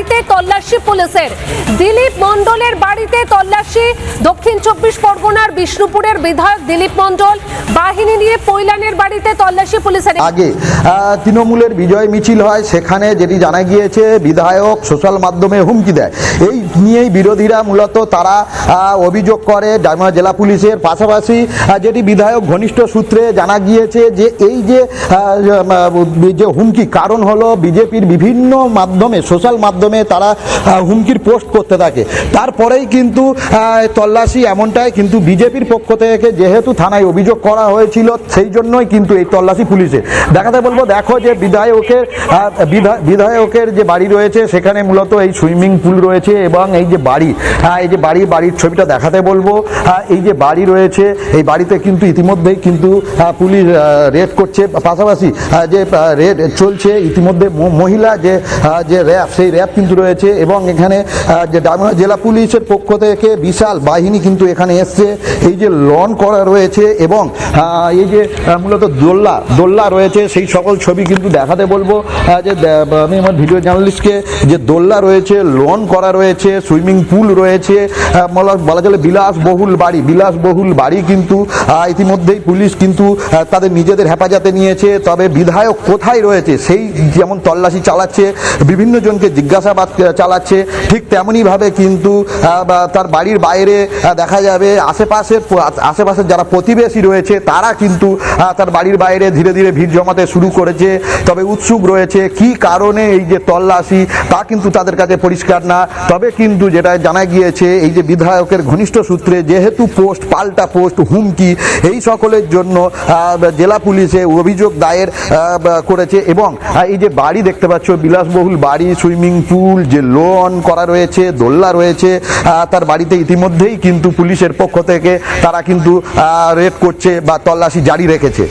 বাড়িতে তল্লাশি পুলিশের। দিলীপ মণ্ডলের বাড়িতে তল্লাশি। দক্ষিণ 24 পরগনার বিষ্ণুপুরের বিধায়ক দিলীপ মণ্ডল বাহিনী নিয়ে পৈলানের বাড়িতে তল্লাশি পুলিশের। আগে তৃণমূলের বিজয় মিছিল হয়, সেখানে যেটি জানা গিয়েছে বিধায়ক সোশ্যাল মাধ্যমে হুমকি দেয়। এই নিয়েই বিরোধীরা মূলত তারা অভিযোগ করে ডায়মন্ড জেলা পুলিশের। পাশাপাশি যেটি বিধায়ক ঘনিষ্ঠ সূত্রে জানা গিয়েছে যে এই যে হুমকি কারণ হলো বিজেপির বিভিন্ন মাধ্যমে সোশ্যাল মাধ্যমে তারা হুমকির পোস্ট করতে থাকে। তারপরেই কিন্তু তল্লাশি এমনটাই কিন্তু বিজেপির পক্ষ থেকে যেহেতু থানায় অভিযোগ করা হয়েছিল সেই জন্যই কিন্তু এই তল্লাশি পুলিশে। দেখাতে বলবো, দেখো যে বিধায়কের যে বাড়ি রয়েছে সেখানে মূলত এই সুইমিং পুল রয়েছে এবং এই যে বাড়ির ছবিটা দেখাতে বলবো। এই যে বাড়ি রয়েছে এই বাড়িতে কিন্তু ইতিমধ্যেই কিন্তু পুলিশ রেড করছে। পাশাপাশি যে রেড চলছে ইতিমধ্যে মহিলা যে র্যাব সেই র্যাব কিন্তু রয়েছে এবং এখানে যে ডায়মন্ড জেলা পুলিশের পক্ষ থেকে বিশাল বাহিনী কিন্তু এখানে এসছে। এই যে লন করা রয়েছে এবং এই যে মূলত দোল্লা রয়েছে সেই সকল ছবি কিন্তু দেখাতে বলবো। যে আমি আমার ভিডিও জার্নালিস্টকে যে দোল্লা রয়েছে, লন করা রয়েছে, সুইমিং পুল রয়েছে, বলা চলে বিলাসবহুল বাড়ি কিন্তু ইতিমধ্যেই পুলিশ কিন্তু তাদের নিজেদের হেফাজতে নিয়েছে। তবে বিধায়ক কোথায় রয়েছে সেই যেমন তল্লাশি চালাচ্ছে, বিভিন্ন জনকে জিজ্ঞাসাবাদ চালাচ্ছে, ঠিক তেমনইভাবে কিন্তু তার বাড়ির বাইরে দেখা যাবে আশেপাশের যারা প্রতিবেশী রয়েছে তারা কিন্তু তার বাড়ির বাইরে ধীরে ধীরে ভিড় জমাতে শুরু করেছে। তবে উৎসুক রয়েছে কি কারণে এই যে তল্লাশি তা কিন্তু তাদের কাছে পরিষ্কার না। তবে কিন্তু যেটা জানা গিয়েছে এই যে বিধায়কের ঘনিষ্ঠ সূত্রে যেহেতু পাল্টা পোস্ট হুমকি এই সকলের জন্য জেলা পুলিশে অভিযোগ দায়ের করেছে। এবং এই যে বাড়ি দেখতে পাচ্ছ বিলাসবহুল বাড়ি, সুইমিং পুল, যে লন করা রয়েছে, দোল্লা রয়েছে, তার বাড়িতে ইতিমধ্যেই কিন্তু পুলিশের পক্ষ থেকে তারা কিন্তু রেড করছে বা তল্লাশি জারি রেখেছে।